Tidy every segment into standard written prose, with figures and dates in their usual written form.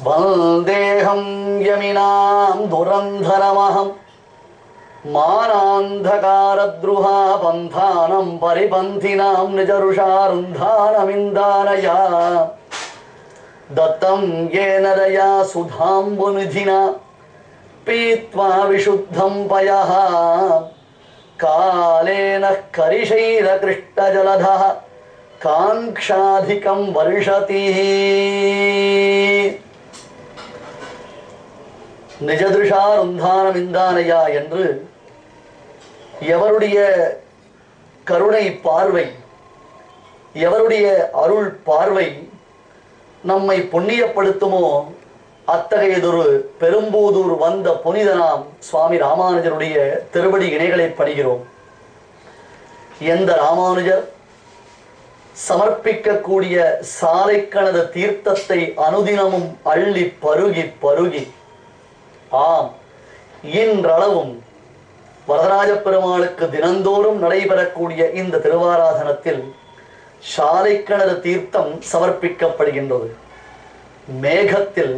वन्देहं यमिनां दुरन्धरमहं मानान्धकारद्रुहा पन्थानं परिपन्थिनां निजरुषारुन्धानमिन्दानया दत्तं येन दया सुधाम्बुनिधिना पीत्वा विशुद्धं पयः कालेन करिशैलकृष्टजलधः काङ्क्षाधिकं वर्षति நிஜதிருஷாருந்தானமிந்தானையா என்று எவருடைய கருணை பார்வை, எவருடைய அருள் பார்வை நம்மை புண்ணியப்படுத்துமோ அத்தகையதொரு பெரும்பூதூர் வந்த புனிதனாம் சுவாமி ராமானுஜருடைய திருவடி இணைகளை பணிகிறோம். எந்த ராமானுஜர் சமர்ப்பிக்கக்கூடிய சாலைக்கணத தீர்த்தத்தை அனுதினமும் அள்ளி பருகி பருகி ஆம் இன்றளவும் வரதராஜ பெருமாளுக்கு தினந்தோறும் நடைபெறக்கூடிய இந்த திருவாராதனத்தில் சாலைக்கணத தீர்த்தம் சமர்ப்பிக்கப்படுகின்றது. மேகத்தில்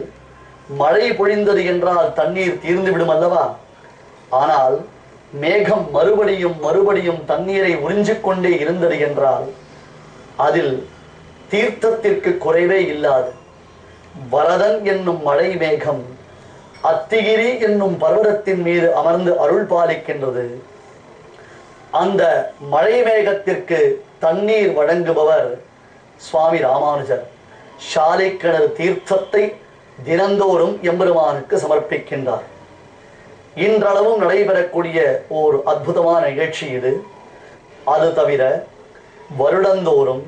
மழை பொழிந்தது என்றால் தண்ணீர் தீர்ந்துவிடும் அல்லவா? ஆனால் மேகம் மறுபடியும் மறுபடியும் தண்ணீரை உறிஞ்சிக்கொண்டே இருந்தது என்றால் அதில் தீர்த்தத்திற்கு குறைவே இல்லாது. வரதன் என்னும் மழை மேகம் அத்திகிரி என்னும் பர்வதத்தின் மீது அமர்ந்து அருள் பாலிக்கின்றது. அந்த மழை மேகத்திற்கு தண்ணீர் வழங்குபவர் சுவாமி ராமானுஜர். சாலைக்கிணறு தீர்த்தத்தை தினந்தோறும் எம்பெருமானுக்கு சமர்ப்பிக்கின்றார். இன்றளவும் நடைபெறக்கூடிய ஓர் அற்புதமான நிகழ்ச்சி இது. அது தவிர வருடந்தோறும்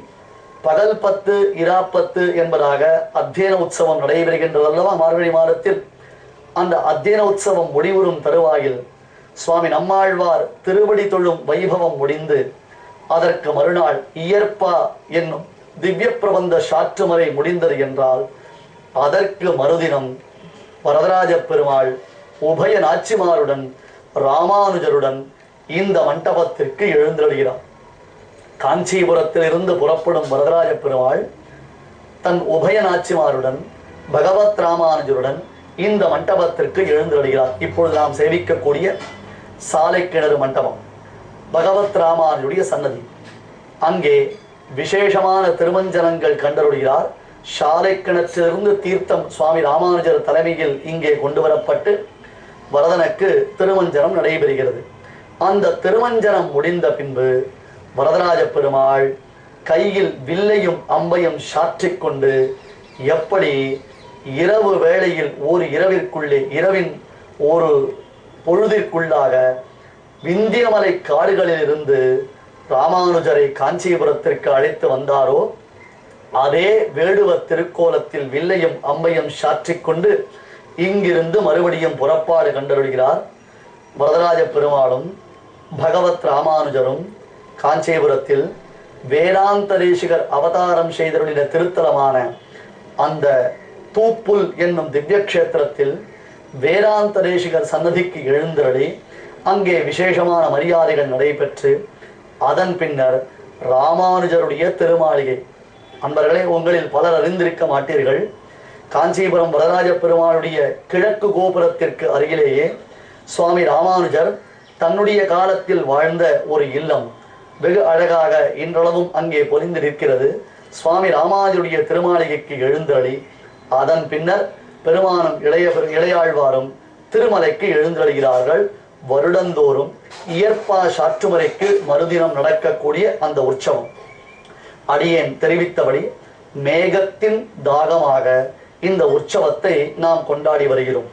பகல் 10 இரா 10 என்பதாக அத்தியன உற்சவம் நடைபெறுகின்றது அல்லவா? மார்கழி மாதத்தில் அந்த அத்தியன உற்சவம் முடிவுறும் தருவாயில் சுவாமி நம்மாழ்வார் திருவடி தொழும் வைபவம் முடிந்து அதற்கு மறுநாள் இயற்பா என்னும் திவ்ய பிரபந்த சாற்றுமறை முடிந்தது என்றால் அதற்கு மறுதினம் வரதராஜ பெருமாள் உபய நாச்சிமாருடன் ராமானுஜருடன் இந்த மண்டபத்திற்கு எழுந்தருளுகிறார். காஞ்சிபுரத்தில் இருந்து புறப்படும் வரதராஜ பெருமாள் தன் உபய நாச்சிமாருடன் பகவத் ராமானுஜருடன் இந்த மண்டபத்திற்கு எழுந்தருளுகிறார். இப்பொழுது நாம் சேவிக்கக்கூடிய சாலைக்கிணறு மண்டபம் பகவத் ராமானுஜருடைய சன்னதி. அங்கே விசேஷமான திருமஞ்சனங்கள் கண்டருளுகிறார். சாலைக்கிணற்றிலிருந்து தீர்த்தம் சுவாமி ராமானுஜர் தலைமையில் இங்கே கொண்டு வரப்பட்டு வரதனுக்கு திருமஞ்சனம் நடைபெறுகிறது. அந்த திருமஞ்சனம் முடிந்த பின்பு வரதராஜ பெருமாள் கையில் வில்லையும் அம்பையும் சாற்றிக்கொண்டு எப்படி இரவு வேளையில் ஒரு இரவிற்குள்ளே இரவின் ஒரு பொழுதிற்குள்ளாக விந்தியமலை காடுகளில் இருந்து ராமானுஜரை காஞ்சிபுரத்திற்கு அழைத்து வந்தாரோ அதே வேடுவ திருக்கோலத்தில் வில்லையும் அம்பையும் சாற்றிக்கொண்டு இங்கிருந்து மறுபடியும் புறப்பாடு கண்டருள்கிறார். வரதராஜ பெருமாளும் பகவத் ராமானுஜரும் காஞ்சிபுரத்தில் வேதாந்த தேசிகர் அவதாரம் செய்தருளின திருத்தலமான அந்த தூப்புல் என்னும் திவ்ய கஷேத்திரத்தில் வேதாந்த தேசிகர் சன்னதிக்கு எழுந்தருளி அங்கே விசேஷமான மரியாதைகள் நடைபெற்று அதன் பின்னர் ராமானுஜருடைய திருமாளிகை. அன்பர்களே, உங்களில் பலர் அறிந்திருக்க மாட்டீர்கள். காஞ்சிபுரம் வரதராஜ பெருமாளுடைய கிழக்கு கோபுரத்திற்கு அருகிலேயே சுவாமி ராமானுஜர் தன்னுடைய காலத்தில் வாழ்ந்த ஒரு இல்லம் வெகு அழகாக இன்றளவும் அங்கே பொலிந்து நிற்கிறது. சுவாமி ராமானுஜருடைய திருமாளிகைக்கு எழுந்தருளி அதன் பின்னர் பெருமானும் இளையாழ்வாரும் திருமலைக்கு எழுந்தருளுகிறார்கள். வருடந்தோறும் இயற்பா சாற்றுமறைக்கு மறுதினம் நடக்கக்கூடிய அந்த உற்சவம். அடியேன் தெரிவித்தபடி மேகத்தின் தாகமாக இந்த உற்சவத்தை நாம் கொண்டாடி வருகிறோம்.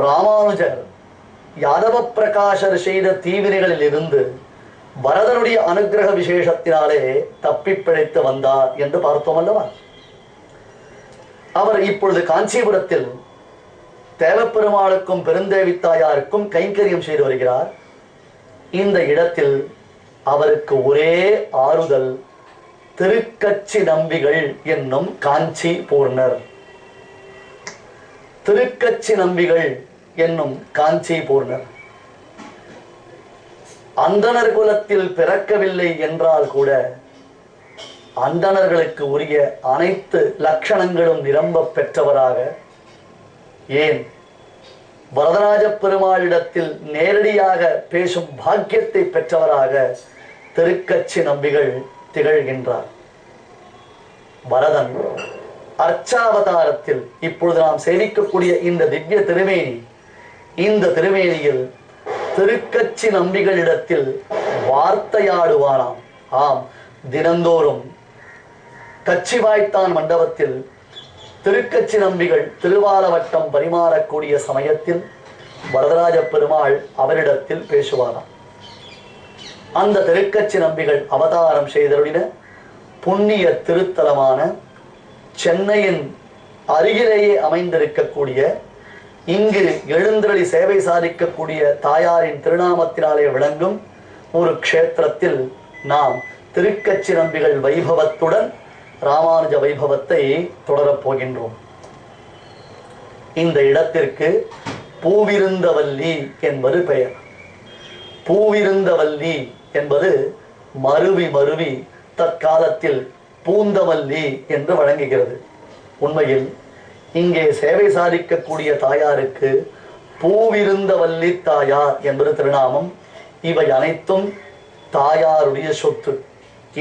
ராமானுஜர் யாதவ பிரகாஷர் செய்த தீவினைகளில் இருந்து பரதனுடைய அனுகிரக விசேஷத்தினாலே தப்பி பிழைத்து வந்தார் என்று பார்த்தோம் அல்லவா? அவர் இப்பொழுது காஞ்சிபுரத்தில் தேவப்பெருமாளுக்கும் பெருந்தேவி தாயாருக்கும் கைங்கரியம் செய்து வருகிறார். இந்த இடத்தில் அவருக்கு ஒரே ஆறுதல் திருக்கச்சி நம்பிகள் என்னும் காஞ்சி பூர்ணர். திருக்கச்சி நம்பிகள் என்னும் காஞ்சி பூர்ணர் அந்தணர் குலத்தில் பிறக்கவில்லை என்றால் கூட அந்தணர்களுக்கு உரிய அனைத்து லட்சணங்களும் நிரம்ப பெற்றவராக, ஏன் வரதராஜ பெருமாளிடத்தில் நேரடியாக பேசும் பாக்கியத்தை பெற்றவராக திருக்கச்சி நம்பிகள் திகழ்கின்றார். பரதன் அர்ச்சாவதாரத்தில் இப்பொழுது நாம் சேவிக்கக்கூடிய இந்த திவ்ய திருமேனி, இந்த திருமேனியில் திருக்கச்சி நம்பிகளிடத்தில் வார்த்தையாடுவானாம். ஆம், தினந்தோறும் கச்சிவாய்த்தான் மண்டபத்தில் திருக்கச்சி நம்பிகள் திருவாலவட்டம் பரிமாறக்கூடிய சமயத்தில் வரதராஜ பெருமாள் அவரிடத்தில் பேசுவாராம். அந்த திருக்கச்சி நம்பிகள் அவதாரம் செய்தருளின புண்ணிய திருத்தலமான சென்னையின் அருகிலேயே அமைந்திருக்கக்கூடிய, இங்கு எழுந்தருளி சேவை சாதிக்கக்கூடிய தாயாரின் திருநாமத்தினாலே விளங்கும் ஒரு க்ஷேத்திரத்தில் நாம் திருக்கச்சி நம்பிகள் வைபவத்துடன் ராமானுஜ வைபவத்தை தொடரப் போகின்றோம். இந்த இடத்திற்கு பூவிருந்தவல்லி என்பது பெயர். பூவிருந்தவல்லி என்பது மருவி மருவி தற்காலத்தில் பூந்தவல்லி என்று வழங்குகிறது. உண்மையில் இங்கே சேவை சாதிக்கக்கூடிய தாயாருக்கு பூவிருந்தவல்லி தாயார் என்பது திருநாமம். இவை அனைத்தும் தாயாருடைய சொத்து.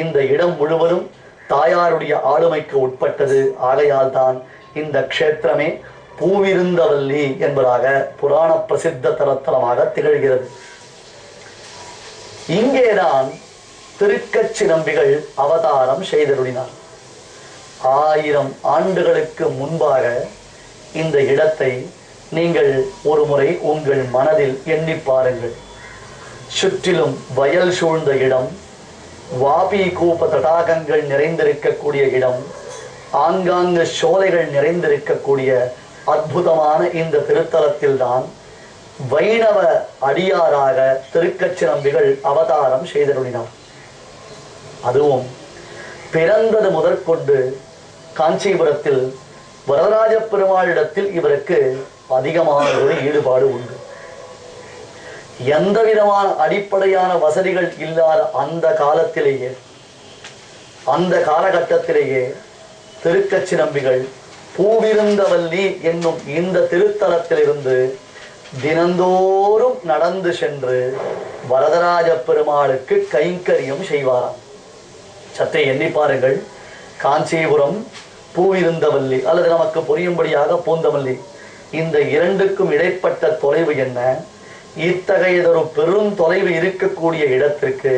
இந்த இடம் முழுவதும் தாயாருடைய ஆளுமைக்கு உட்பட்டது. ஆகையால் தான் இந்த க்ஷேத்திரமே பூவிருந்தவல்லி என்பதாக புராண பிரசித்த தலத்தலமாக திகழ்கிறது. இங்கேதான் திருக்கச்சி நம்பிகள் அவதாரம் செய்தருளினார். 1000 ஆண்டுகளுக்கு முன்பாக இந்த இடத்தை நீங்கள் ஒரு முறை உங்கள் மனதில் எண்ணி பாருங்கள். சுற்றிலும் வயல் சூழ்ந்த இடம், வாபி கூப்ப தடாகங்கள் நிறைந்திருக்கக்கூடிய இடம், ஆங்காங்கு சோலைகள் நிறைந்திருக்கக்கூடிய அற்புதமான இந்த திருத்தலத்தில் தான் வைணவ அடியாராக திருக்கச்சி நம்பிகள் அவதாரம் செய்தருளினார். அதுவும் பிறந்தது முதற்கொண்டு காஞ்சிபுரத்தில் வரதராஜ பெருமாளிடத்தில் இவருக்கு அதிகமான ஒரு ஈடுபாடு உண்டு. எந்த விதமான அடிப்படையான வசதிகள் இல்லாத அந்த காலத்திலேயே, அந்த காலகட்டத்திலேயே திருக்கச்சி நம்பிகள் பூவிருந்தவல்லி என்னும் இந்த திருத்தலத்திலிருந்து தினந்தோறும் நடந்து சென்று வரதராஜ பெருமாளுக்கு கைங்கரியம் செய்வாராம். சற்றே எண்ணி பாருங்கள். காஞ்சிபுரம், பூவிருந்தவல்லி அல்லது நமக்கு புரியும்படியாக பூந்தவல்லி, இந்த இரண்டுக்கும் இடைப்பட்ட தொலைவு என்ன? இத்தகையதொரு பெரும் தொலைவு இருக்கக்கூடிய இடத்திற்கு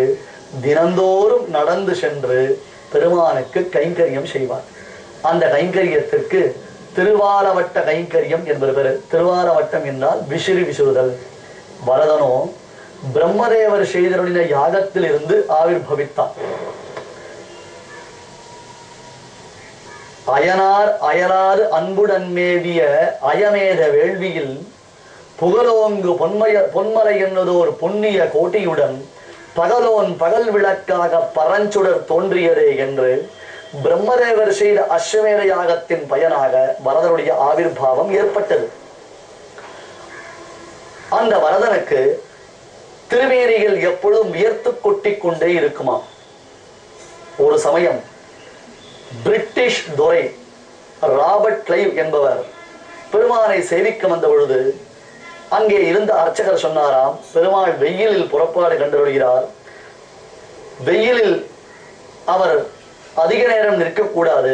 தினந்தோறும் நடந்து சென்று பெருமானுக்கு கைங்கரியம் செய்வார். அந்த கைங்கரியத்திற்கு திருவாலவட்ட கைங்கரியம் என்பது பெயர். திருவாலவட்டம் என்றால் விசிறி விசுறுதல். வரதனோ பிரம்மதேவர் செய்தருளின யாகத்தில் இருந்து ஆவிர்பவித்தான். அயனார் அயலாறு அன்புடன் மேவிய அயமேத வேள்வியில் புகழோங்கு பொன்மலை என்னதோர் புண்ணிய கோட்டியுடன் பகலோன் பகல் விளக்காக பரஞ்சுடர் தோன்றியதே என்று பிரம்மதேவர் செய்த அஸ்வமேத யாகத்தின் பயனாக வரதனுடைய ஆவிர்பாவம் ஏற்பட்டது. அந்த வரதனுக்கு திருமேனிகள் எப்பொழுதும் வியர்த்து கொட்டிக் கொண்டே இருக்குமா. ஒரு சமயம் பிரிட்டிஷ் துரை ராபர்ட் கிளைவ் என்பவர் பெருமானை சேவிக்க வந்த பொழுது அங்கே இருந்த அர்ச்சகர் சொன்னாராம், பெருமாள் வெயிலில் புறப்பாடு கண்டருள்கிறார், வெயிலில் அவர் அதிக நேரம் நிற்கக்கூடாது,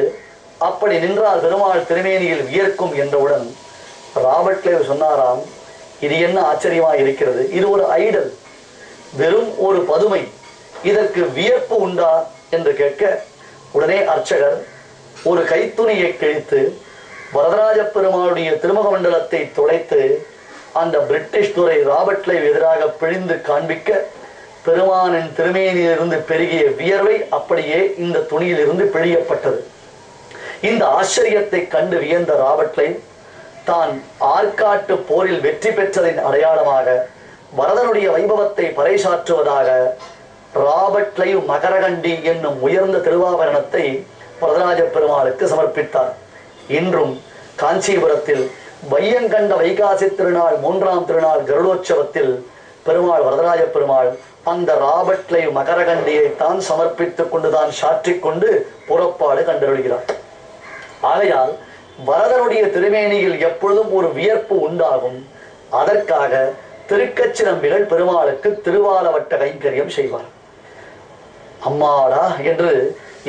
அப்படி நின்றால் பெருமாள் திருமேனியில் வியர்க்கும் என்றவுடன் ராபர்ட் கிளைவ் சொன்னாராம், இது என்ன ஆச்சரியமாக இருக்கிறது, இது ஒரு ஐடல், வெறும் ஒரு பதுமை, இதற்கு வியர்ப்பு உண்டா என்று கேட்க உடனே அர்ச்சகர் ஒரு கைத்துணியை கிழித்து வரதராஜ பெருமாளுடைய திருமுக மண்டலத்தை துடைத்து அந்த பிரிட்டிஷ் துறை ராபர்ட் கிளைவ் எதிராக பிழிந்து காண்பிக்க பெருமானின் திருமேனியிலிருந்து பெருகிய வியர்வை அப்படியே இந்த துணியிலிருந்து பிழியப்பட்டது. இந்த ஆச்சரியத்தை கண்டு வியந்த ராபர்ட் லைவ் தான் ஆற்காட்டு போரில் வெற்றி பெற்றதின் அடையாளமாக வரதனுடைய வைபவத்தை பறைசாற்றுவதாக ராபர்ட் லைவ் மகரகண்டி என்னும் உயர்ந்த திருவாபரணத்தை வரதராஜ பெருமாளுக்கு சமர்ப்பித்தார். இன்றும் காஞ்சிபுரத்தில் வையங்கண்ட வைகாசி திருநாள் 3ஆம் திருநாள் கருடோற்சவத்தில் பெருமாள் வரதராஜ பெருமாள் அந்த ராபர்ட் லைவ் மகரகண்டியை தான் சமர்ப்பித்துக் கொண்டுதான் சாற்றிக் கொண்டு புறப்பாடு கண்டருள்கிறார். ஆகையால் வரதனுடைய திருமேனியில் எப்பொழுதும் ஒரு வியர்ப்பு உண்டாகும். அதற்காக திருக்கச்சிரம்பிகள் பெருமாளுக்கு திருவாலவட்ட கைங்கரியம் செய்வார். அம்மாடா என்று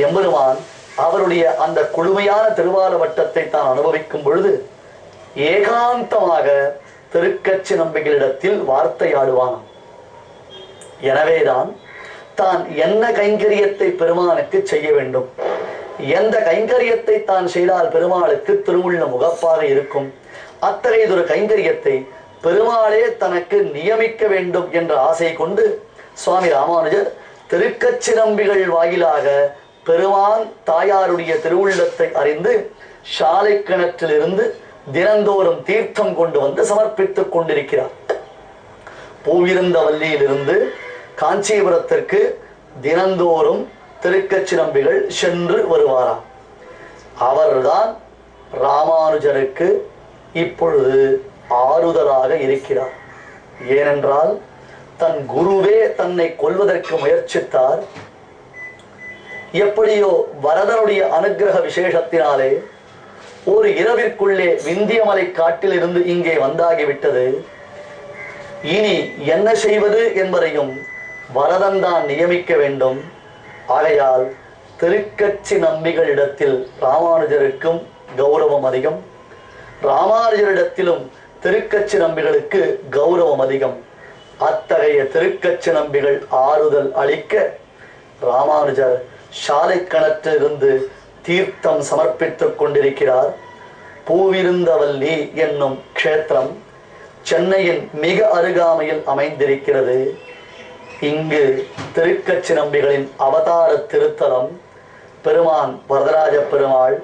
எம்பெருமான் அவருடைய அந்த குழுமையான திருவாலவட்டத்தை தான் அனுபவிக்கும் பொழுது ஏகாந்தமாக திருக்கச்சிரம்பிகளிடத்தில் வார்த்தையாடுவான். எனவேதான் தான் என்ன கைங்கரியத்தை பெருமானுக்கு செய்ய வேண்டும், எந்த கைங்கரியத்தை தான் செய்தால் பெருமாளுக்கு திருவுள்ள முகப்பாக இருக்கும், அத்தகையதொரு கைங்கரியத்தை பெருமாளே தனக்கு நியமிக்க வேண்டும் என்ற ஆசை கொண்டு சுவாமி ராமானுஜர் திருக்கச்சிரம்பிகள் வாயிலாக பெருமான் தாயாருடைய திருவுள்ளத்தை அறிந்து சாலை கிணற்றிலிருந்து தினந்தோறும் தீர்த்தம் கொண்டு வந்து சமர்ப்பித்துக் கொண்டிருக்கிறார். பூவிருந்தவல்லியிலிருந்து காஞ்சிபுரத்திற்கு தினந்தோறும் திருக்கச்சிரம்பிகள் சென்று வருவாராம். அவர்தான் ராமானுஜருக்கு இப்பொழுது ஆறுதலாக இருக்கிறார். ஏனென்றால் தன் குருவே தன்னை கொல்வதற்கு முயற்சித்தார். எப்படியோ வரதனுடைய அனுகிரக விசேஷத்தினாலே ஒரு இரவிற்குள்ளே விந்தியமலை காட்டிலிருந்து இங்கே வந்தாகிவிட்டது. இனி என்ன செய்வது என்பதையும் வரதன் தான் நியமிக்க வேண்டும். ஆகையால் திருக்கச்சி நம்பிகளிடத்தில் ராமானுஜருக்கும் கௌரவம் அதிகம், ராமானுஜரிடத்திலும் திருக்கச்சி நம்பிகளுக்கு கௌரவம் அதிகம். அத்தகைய திருக்கச்சி நம்பிகள் ஆறுதல் அளிக்க ராமானுஜர் சாலை கிணற்றிலிருந்து தீர்த்தம் சமர்ப்பித்துக் கொண்டிருக்கிறார். பூவிருந்தவல்லி என்னும் க்ஷேத்திரம் சென்னையின் மிக அருகாமையில் அமைந்திருக்கிறது. இங்கு திருக்கச்சி நம்பிகளின் அவதார திருத்தலம். பெருமான் வரதராஜ பெருமாள்,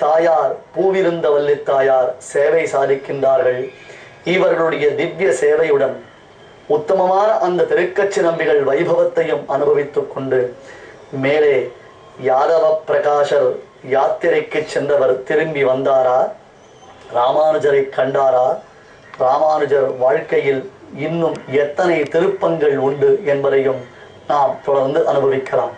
தாயார் பூவிருந்தவல்லி தாயார் சேவை சாதிக்கின்றார்கள். இவர்களுடைய திவ்ய சேவையுடன் உத்தமமான அந்த திருக்கச்சி நம்பிகள் வைபவத்தையும் அனுபவித்துக் கொண்டு மேலே யாதவ பிரகாஷர் யாத்திரைக்கு சென்றவர் திரும்பி வந்தாரா, ராமானுஜரை கண்டாரா, ராமானுஜர் வாழ்க்கையில் இன்னும் எத்தனை திருப்பங்கள் உண்டு என்பதையும் நாம் தொடர்ந்து அனுபவிக்கலாம்.